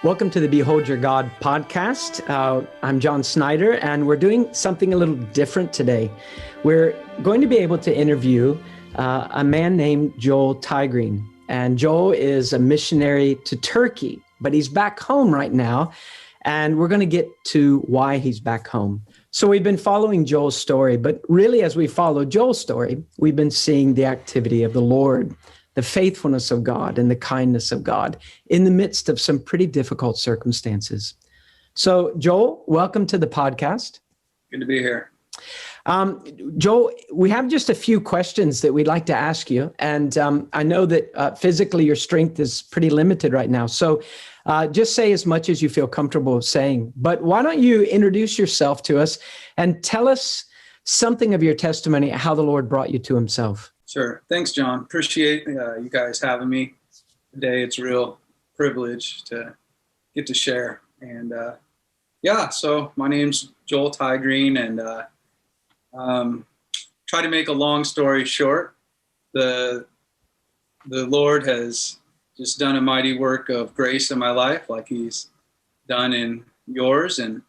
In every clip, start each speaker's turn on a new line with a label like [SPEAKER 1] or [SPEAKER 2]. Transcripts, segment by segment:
[SPEAKER 1] Welcome to the Behold Your God podcast. I'm John Snyder, and we're doing something a little different today. We're going to be able to interview a man named Joel Tiegreen. And Joel is a missionary to Turkey, but he's back home right now, and we're going to get to why he's back home. So we've been following Joel's story, but really as we follow Joel's story, we've been seeing the activity of the Lord, the faithfulness of God and the kindness of God in the midst of some pretty difficult circumstances. So, Joel, welcome to the podcast.
[SPEAKER 2] Good to be here.
[SPEAKER 1] Joel, we have just a few questions that we'd like to ask you. And I know that physically your strength is pretty limited right now. So just say as much as you feel comfortable saying. But why don't you introduce yourself to us and tell us something of your testimony, how the Lord brought you to himself.
[SPEAKER 2] Sure. Thanks, John. Appreciate you guys having me today. It's a real privilege to get to share. And so my name's Joel Tiegreen, and try to make a long story short. The Lord has just done a mighty work of grace in my life, like he's done in yours. And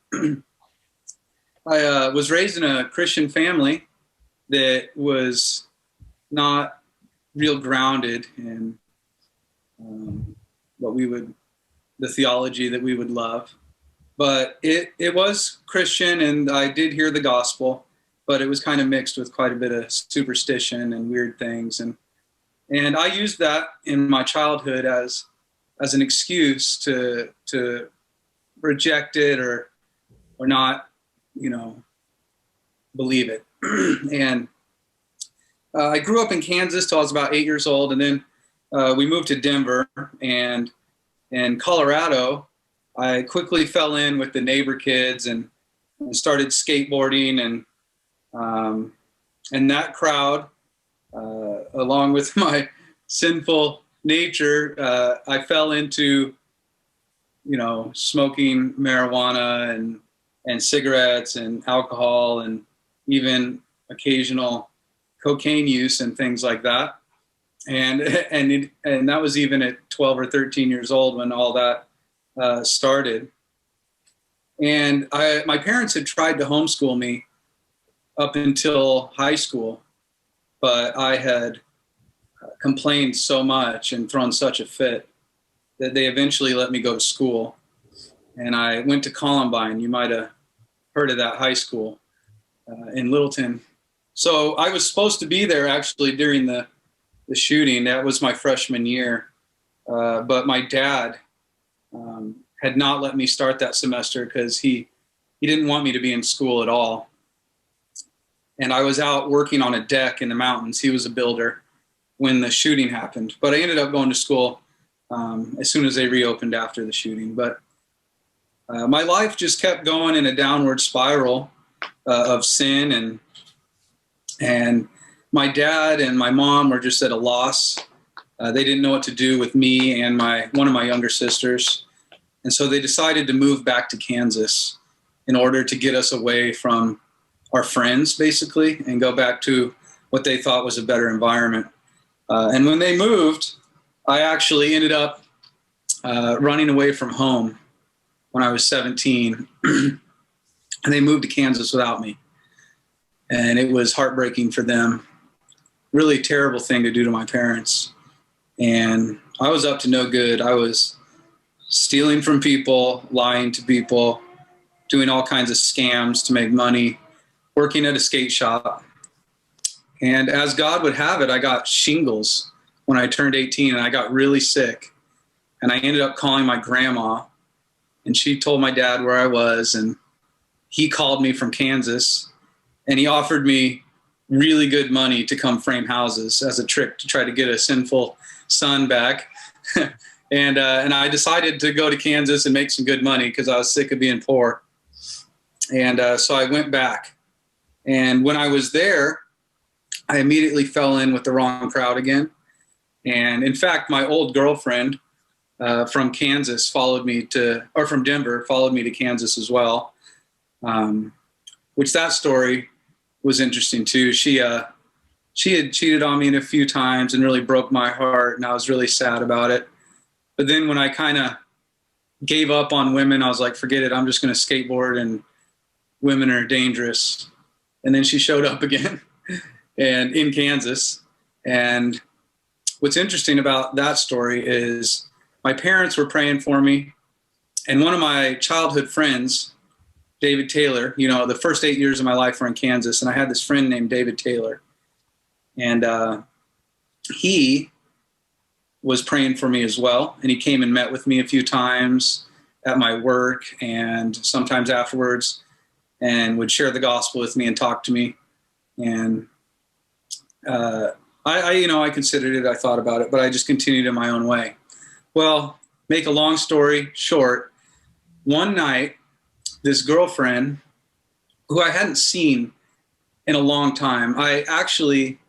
[SPEAKER 2] I was raised in a Christian family that was not real grounded in the theology that we would love. But it was Christian, and I did hear the gospel, but it was kind of mixed with quite a bit of superstition and weird things. And I used that in my childhood as an excuse to reject it or not, believe it. And I grew up in Kansas till I was about 8 years old, and then we moved to Denver. And in Colorado, I quickly fell in with the neighbor kids and started skateboarding, and that crowd, along with my sinful nature, I fell into, smoking marijuana and cigarettes and alcohol and even occasional cocaine use and things like that. And that was even at 12 or 13 years old when all that started. And my parents had tried to homeschool me up until high school, but I had complained so much and thrown such a fit that they eventually let me go to school. And I went to Columbine. You might have heard of that high school in Littleton. So I was supposed to be there actually during the shooting. That was my freshman year. But my dad had not let me start that semester because he didn't want me to be in school at all. And I was out working on a deck in the mountains. He was a builder when the shooting happened. But I ended up going to school as soon as they reopened after the shooting. But my life just kept going in a downward spiral of sin, and my dad and my mom were just at a loss. They didn't know what to do with me and one of my younger sisters. And so they decided to move back to Kansas in order to get us away from our friends, basically, and go back to what they thought was a better environment. And when they moved, I actually ended up running away from home when I was 17. And they moved to Kansas without me. And it was heartbreaking for them. Really terrible thing to do to my parents. And I was up to no good. I was stealing from people, lying to people, doing all kinds of scams to make money, working at a skate shop. And as God would have it, I got shingles when I turned 18, and I got really sick. And I ended up calling my grandma, and she told my dad where I was, and he called me from Kansas. And he offered me really good money to come frame houses as a trick to try to get a sinful son back. and I decided to go to Kansas and make some good money because I was sick of being poor. And so I went back. And when I was there, I immediately fell in with the wrong crowd again. And in fact, my old girlfriend from Kansas from Denver followed me to Kansas as well. Which that story was interesting too. She had cheated on me a few times and really broke my heart, and I was really sad about it. But then when I kind of gave up on women. I was like, forget it. I'm just going to skateboard, and women are dangerous. And then she showed up again and in Kansas. And what's interesting about that story is my parents were praying for me. And one of my childhood friends, David Taylor, the first 8 years of my life were in Kansas. And I had this friend named David Taylor. And he was praying for me as well. And he came and met with me a few times at my work and sometimes afterwards, and would share the gospel with me and talk to me. And I considered it, I thought about it, but I just continued in my own way. Well, make a long story short, one night, this girlfriend who I hadn't seen in a long time, I actually,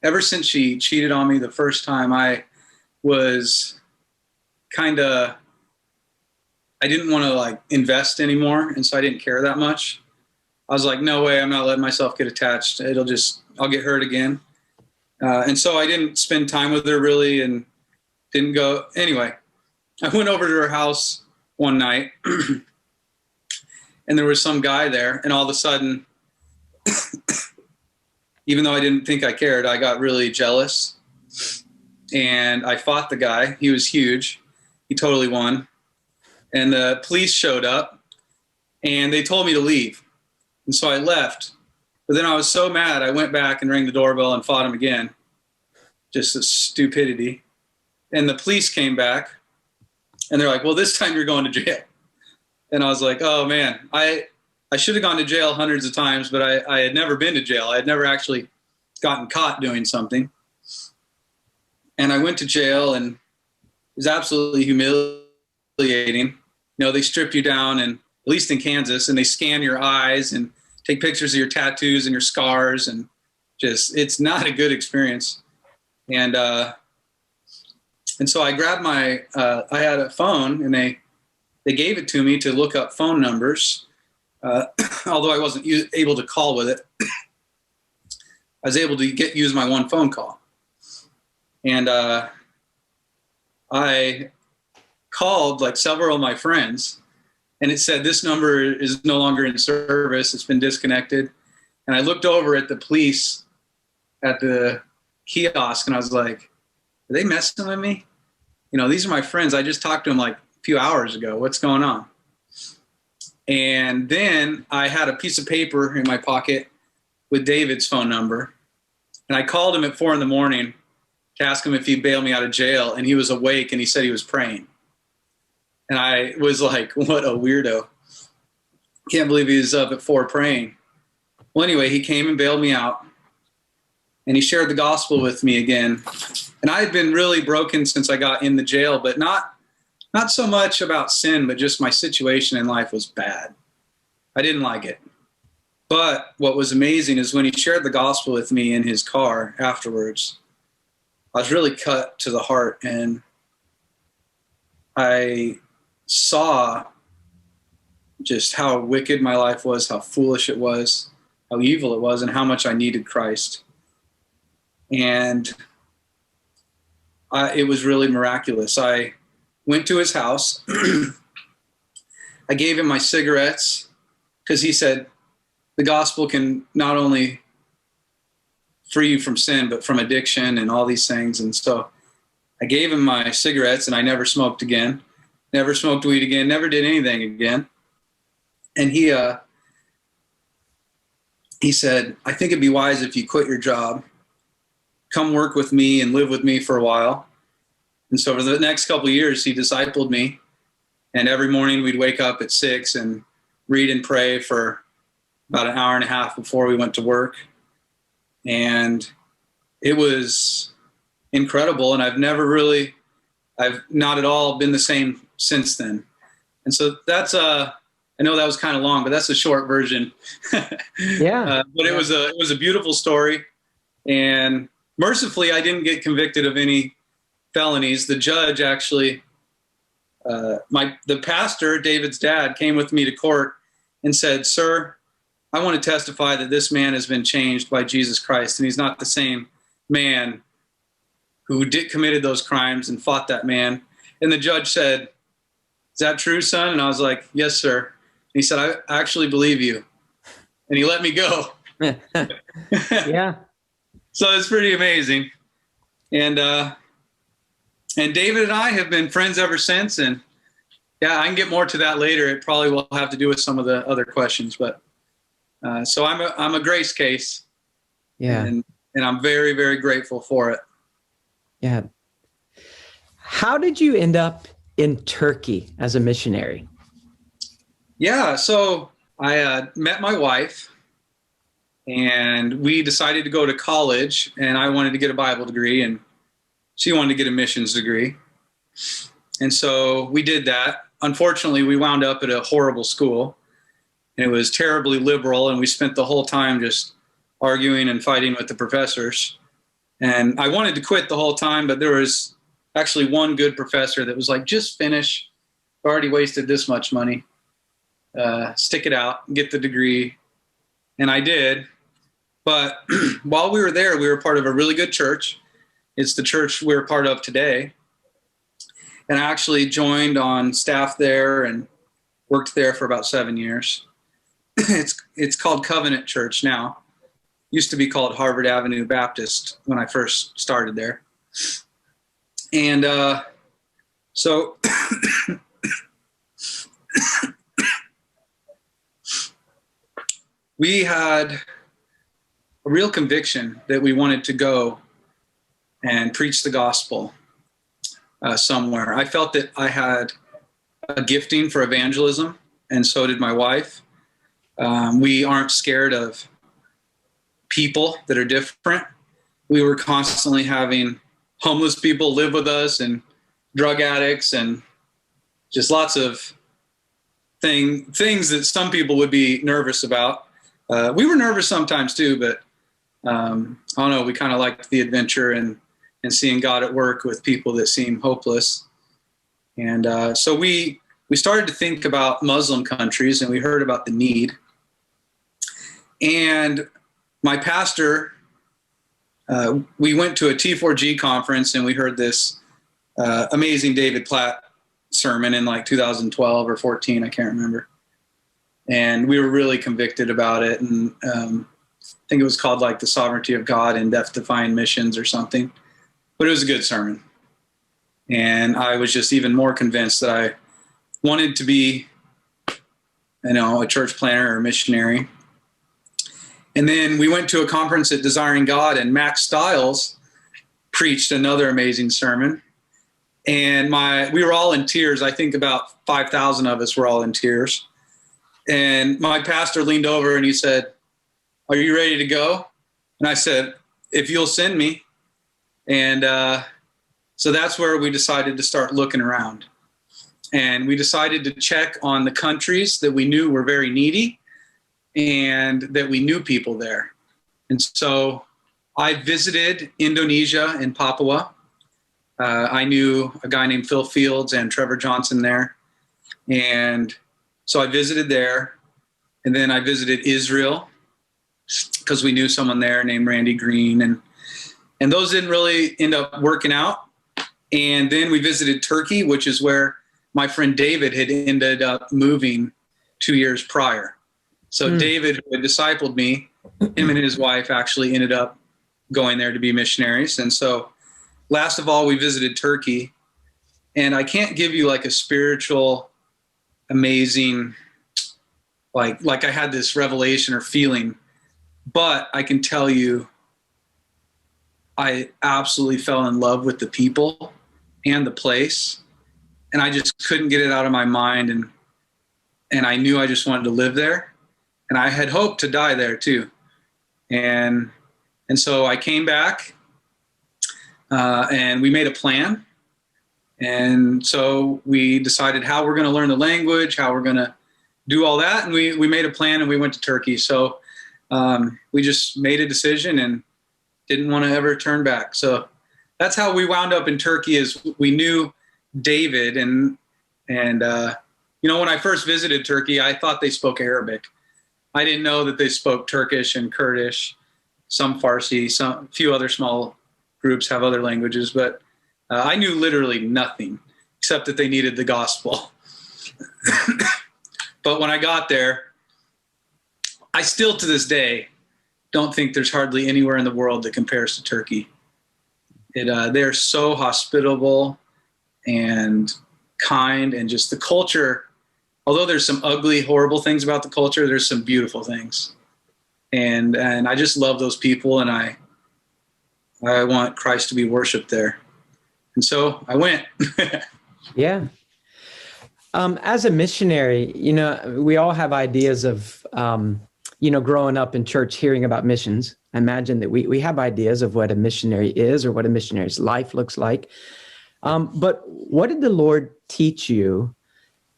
[SPEAKER 2] ever since she cheated on me the first time, I was I didn't want to like invest anymore. And so I didn't care that much. I was like, no way, I'm not letting myself get attached. I'll get hurt again. And so I didn't spend time with her really, and didn't go. Anyway, I went over to her house one night and there was some guy there, and all of a sudden, even though I didn't think I cared, I got really jealous and I fought the guy. He was huge. He totally won. And the police showed up and they told me to leave. And so I left. But then I was so mad, I went back and rang the doorbell and fought him again. Just a stupidity. And the police came back and they're like, well, this time you're going to jail. And I was like, oh man, I should have gone to jail hundreds of times, but I had never been to jail. I had never actually gotten caught doing something. And I went to jail, and it was absolutely humiliating. They strip you down, and at least in Kansas, and they scan your eyes and take pictures of your tattoos and your scars, and it's not a good experience. And so I grabbed I had a phone, and they gave it to me to look up phone numbers. Although I wasn't able to call with it, I was able to use my one phone call. And I called like several of my friends, and it said, this number is no longer in service. It's been disconnected. And I looked over at the police at the kiosk, and I was like, are they messing with me? These are my friends. I just talked to them like a few hours ago. What's going on? And then I had a piece of paper in my pocket with David's phone number. And I called him at 4 a.m. to ask him if he'd bail me out of jail. And he was awake, and he said he was praying. And I was like, what a weirdo. Can't believe he was up at 4 praying. Well, anyway, he came and bailed me out. And he shared the gospel with me again. And I had been really broken since I got in the jail, but not so much about sin, but just my situation in life was bad. I didn't like it. But what was amazing is when he shared the gospel with me in his car afterwards, I was really cut to the heart, and I saw just how wicked my life was, how foolish it was, how evil it was, and how much I needed Christ. And it was really miraculous. I went to his house. I gave him my cigarettes because he said the gospel can not only free you from sin, but from addiction and all these things. And so I gave him my cigarettes, and I never smoked again, never smoked weed again, never did anything again. And he said, I think it'd be wise if you quit your job, come work with me and live with me for a while. And so for the next couple of years, he discipled me. And every morning we'd wake up at 6 and read and pray for about an hour and a half before we went to work. And it was incredible. And I've not at all been the same since then. And so that's I know that was kind of long, but that's a short version.
[SPEAKER 1] Yeah.
[SPEAKER 2] But it was a beautiful story. And mercifully, I didn't get convicted of any felonies. The judge actually, the pastor, David's dad, came with me to court and said, sir, I want to testify that this man has been changed by Jesus Christ, and he's not the same man who committed those crimes and fought that man. And the judge said, is that true, son? And I was like, yes, sir. And he said, I actually believe you. And he let me go.
[SPEAKER 1] Yeah.
[SPEAKER 2] So it's pretty amazing. And David and I have been friends ever since. And yeah, I can get more to that later. It probably will have to do with some of the other questions, but so I'm a grace case.
[SPEAKER 1] Yeah.
[SPEAKER 2] And I'm very, very grateful for it.
[SPEAKER 1] Yeah. How did you end up in Turkey as a missionary?
[SPEAKER 2] Yeah, so I met my wife, and we decided to go to college, and I wanted to get a Bible degree, and she wanted to get a missions degree. And so we did that. Unfortunately, we wound up at a horrible school, and it was terribly liberal, and we spent the whole time just arguing and fighting with the professors. And I wanted to quit the whole time, but there was actually one good professor that was like, just finish. You've already wasted this much money. Stick it out, get the degree. And I did. But while we were there, we were part of a really good church. It's the church we're part of today. And I actually joined on staff there and worked there for about 7 years. It's called Covenant Church now. Used to be called Harvard Avenue Baptist when I first started there. And so we had a real conviction that we wanted to go and preach the gospel somewhere. I felt that I had a gifting for evangelism, and so did my wife. We aren't scared of people that are different. We were constantly having homeless people live with us, and drug addicts, and just lots of things that some people would be nervous about. We were nervous sometimes too, but I don't know, we kind of liked the adventure and seeing God at work with people that seem hopeless. And so we started to think about Muslim countries, and we heard about the need. And my pastor, we went to a T4G conference, and we heard this amazing David Platt sermon in like 2012 or 14, I can't remember. And we were really convicted about it. And I think it was called like The Sovereignty of God in Death-Defying Missions or something. But it was a good sermon. And I was just even more convinced that I wanted to be, a church planner or missionary. And then we went to a conference at Desiring God, and Max Stiles preached another amazing sermon. And we were all in tears. I think about 5,000 of us were all in tears. And my pastor leaned over and he said, "Are you ready to go?" And I said, "If you'll send me." And so that's where we decided to start looking around. And we decided to check on the countries that we knew were very needy and that we knew people there. And so I visited Indonesia and Papua. I knew a guy named Phil Fields and Trevor Johnson there. And so I visited there. And then I visited Israel because we knew someone there named Randy Green. And those didn't really end up working out. And then we visited Turkey, which is where my friend David had ended up moving 2 years prior. So David, who had discipled me, him and his wife actually ended up going there to be missionaries. And so last of all, we visited Turkey. And I can't give you like a spiritual, amazing, like I had this revelation or feeling, but I can tell you I absolutely fell in love with the people and the place. And I just couldn't get it out of my mind. And I knew I just wanted to live there. And I had hoped to die there too. And so I came back and we made a plan. And so we decided how we're going to learn the language, how we're going to do all that. And we made a plan and we went to Turkey. So we just made a decision and didn't want to ever turn back. So that's how we wound up in Turkey. Is we knew David. And when I first visited Turkey, I thought they spoke Arabic. I didn't know that they spoke Turkish and Kurdish, some Farsi, some few other small groups have other languages, but I knew literally nothing except that they needed the gospel. But when I got there, I still to this day don't think there's hardly anywhere in the world that compares to Turkey. They're so hospitable and kind, and just the culture. Although there's some ugly, horrible things about the culture, there's some beautiful things. And I just love those people, and I want Christ to be worshiped there. And so I went.
[SPEAKER 1] Yeah. As a missionary, we all have ideas of, growing up in church, hearing about missions. I imagine that we have ideas of what a missionary is or what a missionary's life looks like. But what did the Lord teach you,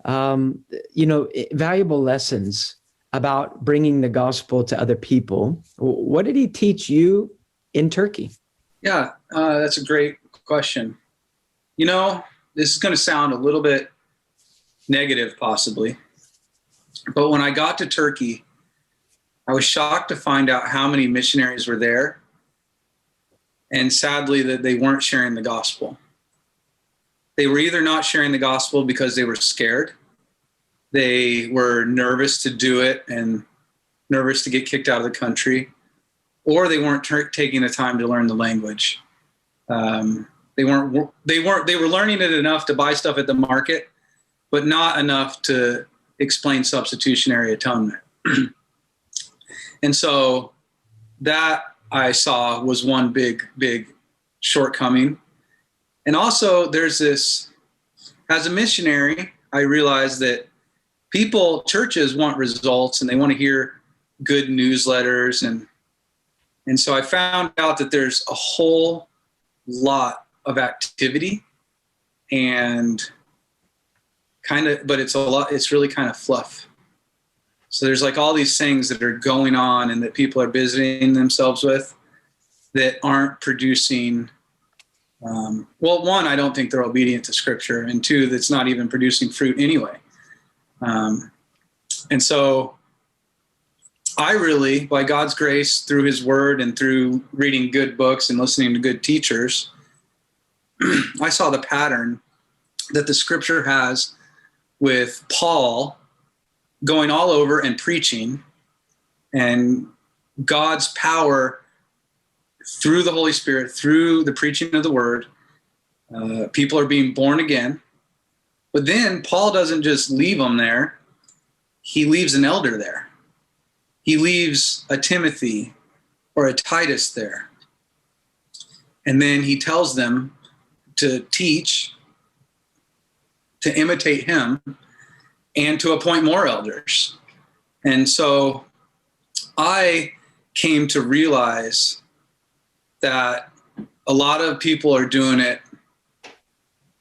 [SPEAKER 1] valuable lessons about bringing the gospel to other people? What did he teach you in Turkey?
[SPEAKER 2] Yeah, that's a great question. This is going to sound a little bit negative possibly, but when I got to Turkey, I was shocked to find out how many missionaries were there, and sadly that they weren't sharing the gospel. They were either not sharing the gospel because they were scared, they were nervous to do it and nervous to get kicked out of the country, or they weren't taking the time to learn the language. They were learning it enough to buy stuff at the market, but not enough to explain substitutionary atonement. And so that I saw was one big shortcoming. And also there's this, as a missionary, I realized that churches want results, and they want to hear good newsletters. And so I found out that there's a whole lot of activity and but it's really kind of fluff. So there's like all these things that are going on and that people are busying themselves with that aren't producing. One, I don't think they're obedient to Scripture, and two, that's not even producing fruit anyway. And so I really, by God's grace, through his word and through reading good books and listening to good teachers, I saw the pattern that the Scripture has with Paul going all over and preaching, and God's power through the Holy Spirit, through the preaching of the word. People are being born again. But then Paul doesn't just leave them there. He leaves an elder there. He leaves a Timothy or a Titus there. And then he tells them to teach, to imitate him, and to appoint more elders. And so I came to realize that a lot of people are doing it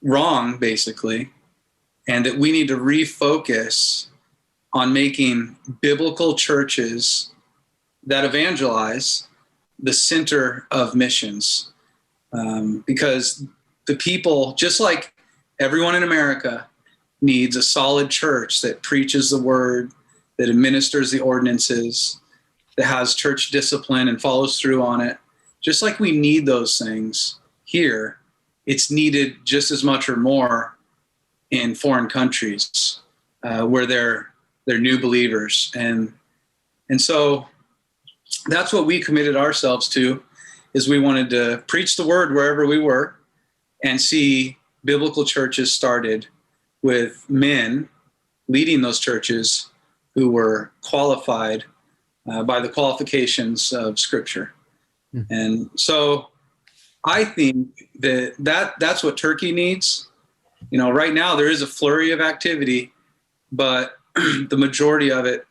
[SPEAKER 2] wrong, basically, and that we need to refocus on making biblical churches that evangelize the center of missions. Because the people, just like everyone in America, needs a solid church that preaches the word, that administers the ordinances, that has church discipline and follows through on it. Just like we need those things here, it's needed just as much or more in foreign countries where they're new believers. And so that's what we committed ourselves to, is we wanted to preach the word wherever we were and see biblical churches started with men leading those churches who were qualified by the qualifications of Scripture. Mm-hmm. And so I think that's what Turkey needs. Right now there is a flurry of activity, but the majority of it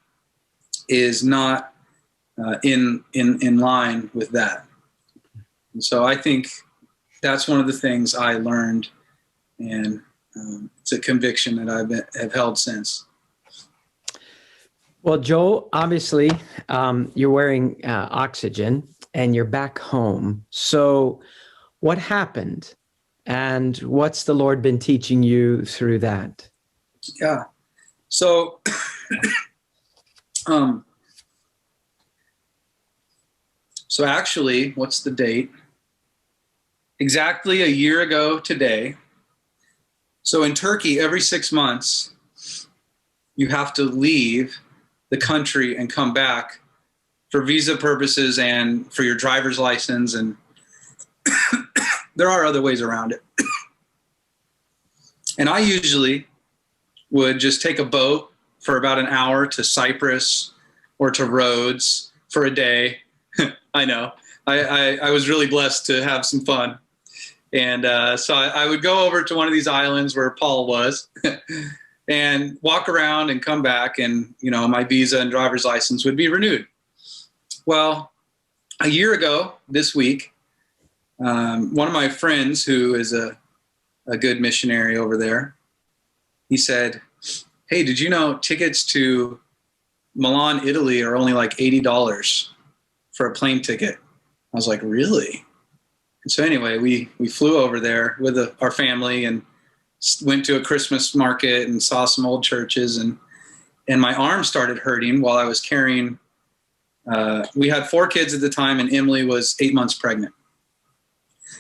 [SPEAKER 2] is not in line with that. And so I think that's one of the things I learned, and it's a conviction that have held since.
[SPEAKER 1] Well, Joel, obviously you're wearing oxygen and you're back home. So what happened, and what's the Lord been teaching you through that?
[SPEAKER 2] Yeah. So, so actually, what's the date? Exactly a year ago today. So in Turkey, every 6 months, you have to leave the country and come back for visa purposes and for your driver's license. And there are other ways around it. And I usually would just take a boat for about an hour to Cyprus or to Rhodes for a day. I know. I was really blessed to have some fun. And so I would go over to one of these islands where Paul was and walk around and come back, and, you know, my visa and driver's license would be renewed. Well, a year ago this week, one of my friends who is a good missionary over there, he said, hey, did you know tickets to Milan, Italy are only like $80 for a plane ticket? I was like, really? And so anyway, we flew over there with our family and went to a Christmas market and saw some old churches, and my arm started hurting while I was carrying. We had 4 kids at the time, and Emily was 8 months pregnant.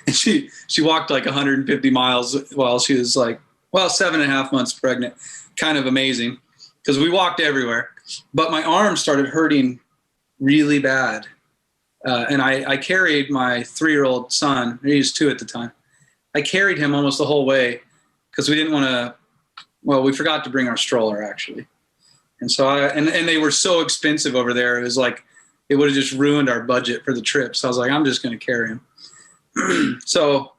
[SPEAKER 2] And she walked like 150 miles while she was like, 7.5 months pregnant. Kind of amazing, because we walked everywhere. But my arm started hurting really bad. And I carried my 3-year-old son. He was 2 at the time. I carried him almost the whole way because we didn't want to, we forgot to bring our stroller, actually. And so and they were so expensive over there. It was like, it would have just ruined our budget for the trip. So I was like, I'm just going to carry him. So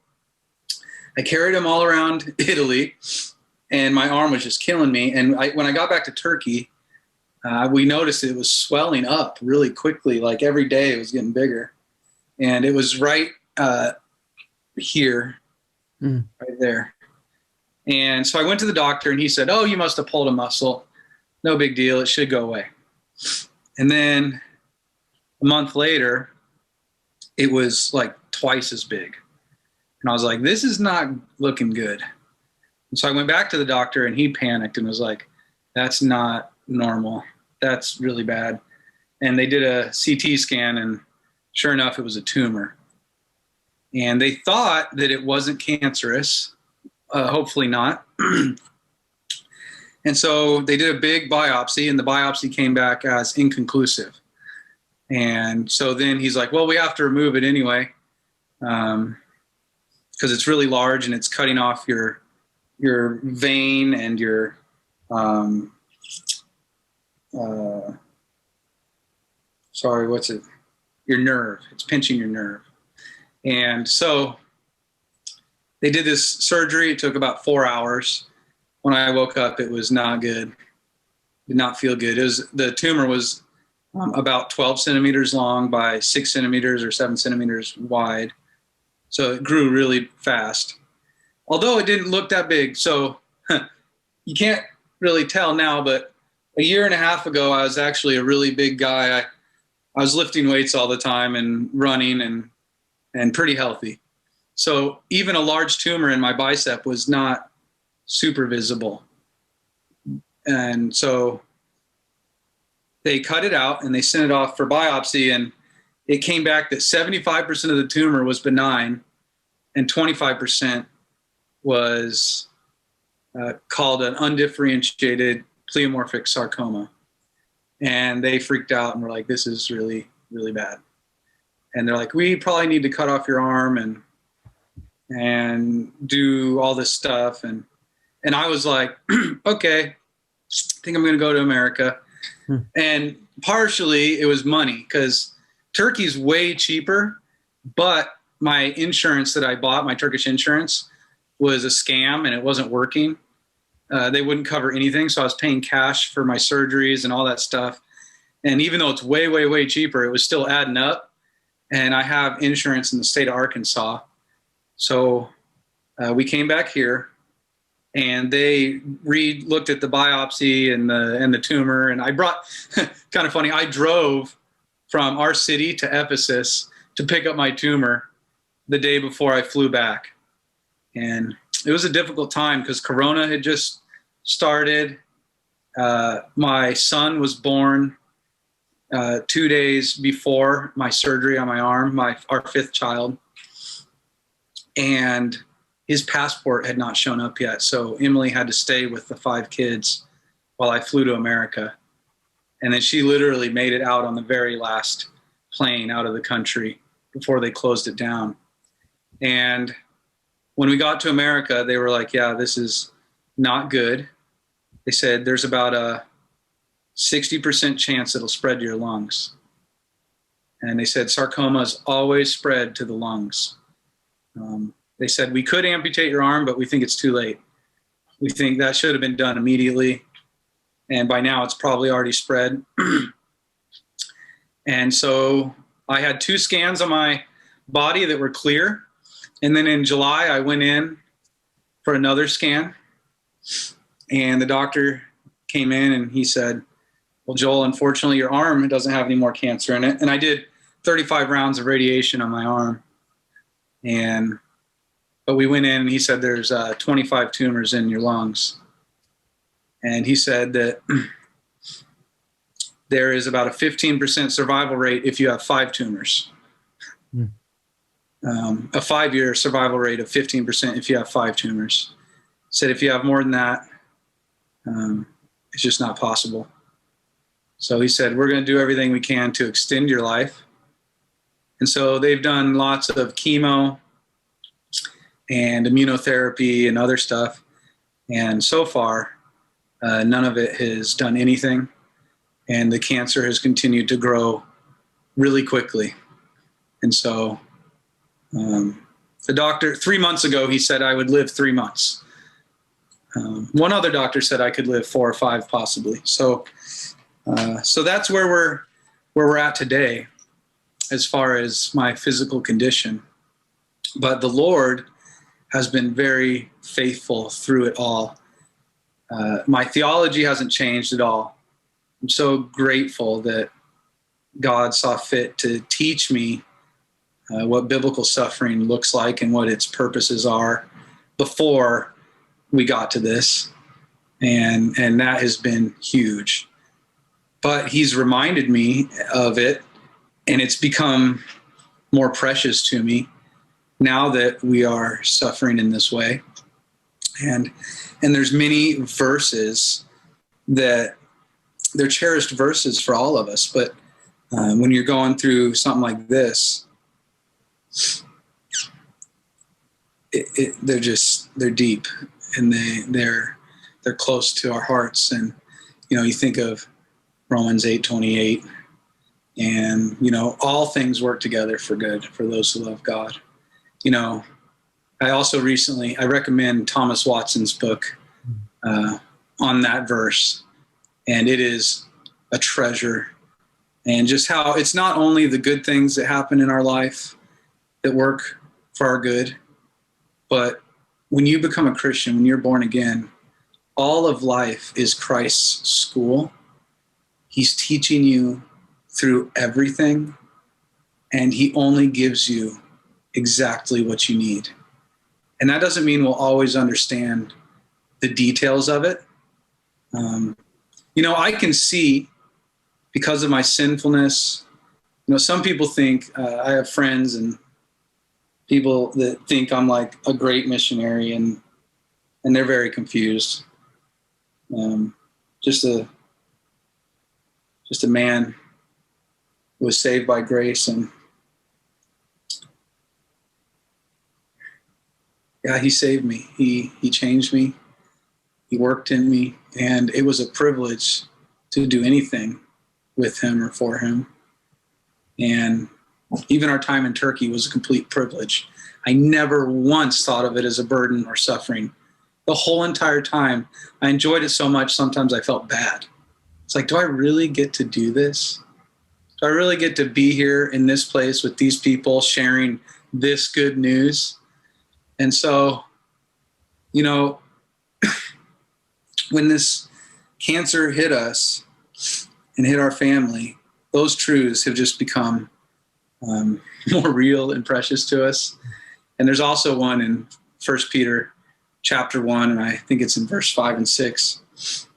[SPEAKER 2] I carried him all around Italy, and my arm was just killing me. And when I got back to Turkey, we noticed it was swelling up really quickly. Like every day it was getting bigger. And it was right here, right there. And so I went to the doctor, and he said, oh, you must have pulled a muscle. No big deal. It should go away. And then a month later, it was like twice as big. And I was like, this is not looking good. And so I went back to the doctor, and he panicked and was like, that's not normal. That's really bad. And they did a CT scan, and sure enough, it was a tumor. And they thought that it wasn't cancerous. Hopefully not. And so they did a big biopsy, and the biopsy came back as inconclusive. And so then he's like, well, we have to remove it anyway, because it's really large and it's cutting off your vein and your your nerve. It's pinching your nerve. And so they did this surgery. It took about 4 hours. When I woke up, it was not good. Did not feel good. The tumor was about 12 centimeters long by 6 centimeters or 7 centimeters wide. So it grew really fast, although it didn't look that big. So you can't really tell now, but a year and a half ago, I was actually a really big guy. I was lifting weights all the time and running and pretty healthy. So even a large tumor in my bicep was not super visible. And so they cut it out and they sent it off for biopsy, and it came back that 75% of the tumor was benign and 25% was called an undifferentiated pleomorphic sarcoma. And they freaked out and were like, this is really, really bad. And they're like, we probably need to cut off your arm and do all this stuff. And I was like, okay, I think I'm going to go to America. And partially it was money, because Turkey's way cheaper, but my insurance that I bought, my Turkish insurance, was a scam and it wasn't working. They wouldn't cover anything. So I was paying cash for my surgeries and all that stuff. And even though it's way, way, way cheaper, it was still adding up. And I have insurance in the state of Arkansas. So we came back here, and they looked at the biopsy and the tumor. And I brought, kind of funny, I drove from our city to Ephesus to pick up my tumor the day before I flew back. And it was a difficult time because Corona had just started. My son was born 2 days before my surgery on my arm, our 5th child. And his passport had not shown up yet. So Emily had to stay with the 5 kids while I flew to America. And then she literally made it out on the very last plane out of the country before they closed it down. And when we got to America, they were like, yeah, this is not good. They said there's about a 60% chance it'll spread to your lungs. And they said sarcomas always spread to the lungs. They said we could amputate your arm, but we think it's too late. We think that should have been done immediately. And by now it's probably already spread. And so I had 2 scans on my body that were clear. And then in July, I went in for another scan. And the doctor came in and he said, well, Joel, unfortunately, your arm doesn't have any more cancer in it. And I did 35 rounds of radiation on my arm. But we went in and he said, there's 25 tumors in your lungs. And he said that there is about a 15% survival rate if you have 5 tumors. Mm. A 5-year survival rate of 15% if you have 5 tumors. Said if you have more than that, it's just not possible. So he said, we're going to do everything we can to extend your life. And so they've done lots of chemo and immunotherapy and other stuff. And so far, none of it has done anything. And the cancer has continued to grow really quickly. And so the doctor, 3 months ago, he said I would live 3 months. One other doctor said I could live 4 or 5 possibly. So that's where we're at today as far as my physical condition. But the Lord has been very faithful through it all. My theology hasn't changed at all. I'm so grateful that God saw fit to teach me what biblical suffering looks like and what its purposes are before we got to this. And that has been huge. But he's reminded me of it, and it's become more precious to me now that we are suffering in this way. And there's many verses that they're cherished verses for all of us. But when you're going through something like this, they're deep, and they're close to our hearts. And you think of Romans 8:28, and all things work together for good for those who love God. I also I recommend Thomas Watson's book on that verse, and it is a treasure. And just how it's not only the good things that happen in our life that work for our good, but when you become a Christian, when you're born again, all of life is Christ's school. He's teaching you through everything, and he only gives you exactly what you need. And that doesn't mean we'll always understand the details of it. I can see, because of my sinfulness, some people think, I have friends and people that think I'm like a great missionary, and they're very confused. Just a man who was saved by grace, and he saved me. He changed me. He worked in me, and it was a privilege to do anything with him or for him. And even our time in Turkey was a complete privilege. I never once thought of it as a burden or suffering. The whole entire time, I enjoyed it so much, sometimes I felt bad. It's like, do I really get to do this? Do I really get to be here in this place with these people sharing this good news? And so, when this cancer hit us and hit our family, those truths have just become more real and precious to us. And there's also one in 1 Peter chapter 1, and I think it's in verse 5 and 6,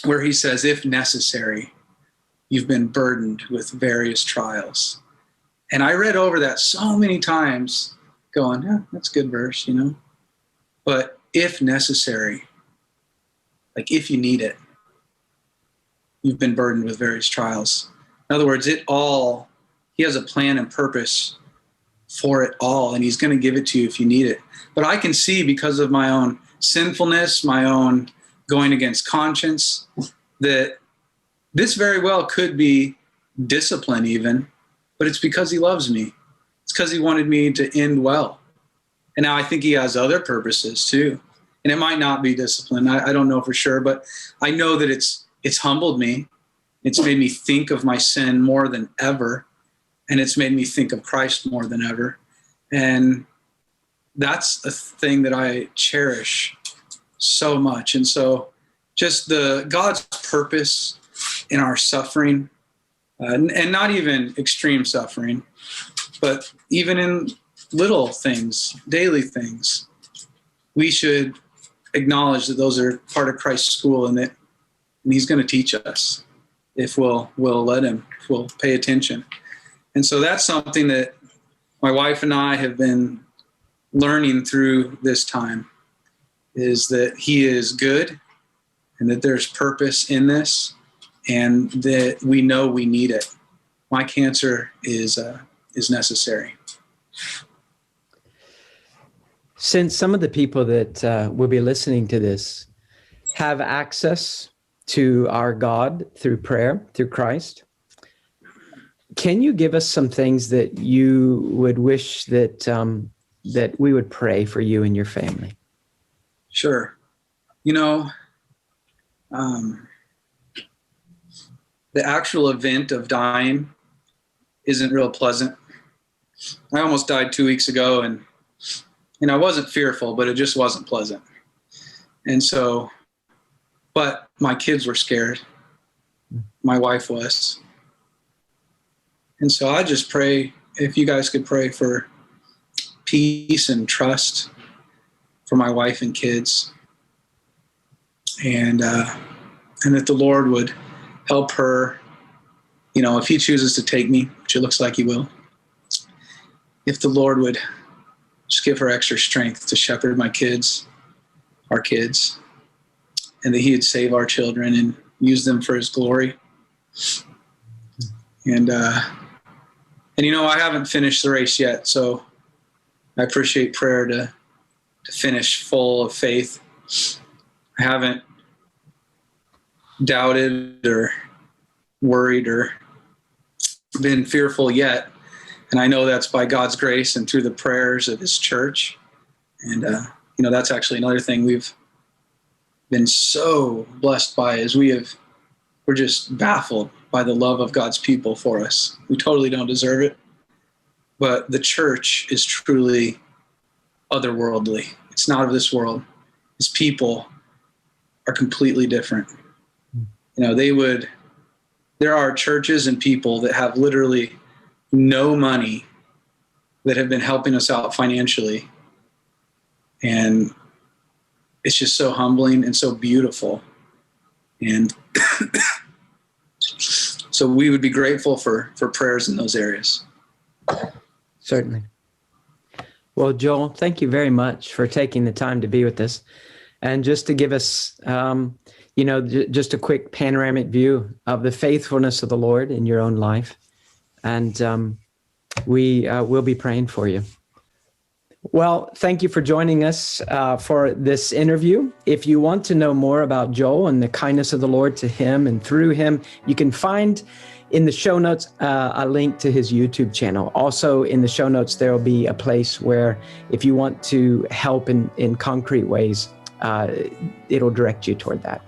[SPEAKER 2] where he says, if necessary, you've been burdened with various trials. And I read over that so many times going, yeah, that's a good verse, But if necessary, like if you need it, you've been burdened with various trials. In other words, he has a plan and purpose for it all, and he's going to give it to you if you need it. But I can see, because of my own sinfulness, my own going against conscience, that this very well could be discipline even, but it's because he loves me. It's because he wanted me to end well. And now I think he has other purposes too. And it might not be discipline. I don't know for sure, but I know that it's humbled me. It's made me think of my sin more than ever. And it's made me think of Christ more than ever. And that's a thing that I cherish so much. And so just God's purpose in our suffering, and not even extreme suffering, but even in little things, daily things, we should acknowledge that those are part of Christ's school, and he's going to teach us if we'll let him, if we'll pay attention. And so that's something that my wife and I have been learning through this time, is that he is good and that there's purpose in this, and that we know we need it. My cancer is necessary.
[SPEAKER 1] Since some of the people that will be listening to this have access to our God through prayer, through Christ, can you give us some things that you would wish that that we would pray for you and your family?
[SPEAKER 2] Sure. The actual event of dying isn't real pleasant. I almost died 2 weeks ago, and I wasn't fearful, but it just wasn't pleasant. And so, but my kids were scared. My wife was. And so I just pray, if you guys could pray for peace and trust for my wife and kids, and that the Lord would help her, if he chooses to take me, which it looks like he will, if the Lord would just give her extra strength to shepherd my kids, our kids, and that he would save our children and use them for his glory. And I haven't finished the race yet, so I appreciate prayer to finish full of faith. I haven't doubted or worried or been fearful yet. And I know that's by God's grace and through the prayers of his church. And, that's actually another thing we've been so blessed by, is we're just baffled by the love of God's people for us. We totally don't deserve it, but the church is truly otherworldly. It's not of this world. His people are completely different. There are churches and people that have literally no money that have been helping us out financially. And it's just so humbling and so beautiful. And so we would be grateful for prayers in those areas.
[SPEAKER 1] Certainly. Well, Joel, thank you very much for taking the time to be with us. And just to give us, just a quick panoramic view of the faithfulness of the Lord in your own life. And we will be praying for you. Well, thank you for joining us for this interview. If you want to know more about Joel and the kindness of the Lord to him and through him, you can find in the show notes a link to his YouTube channel. Also in the show notes, there will be a place where if you want to help in concrete ways, it'll direct you toward that.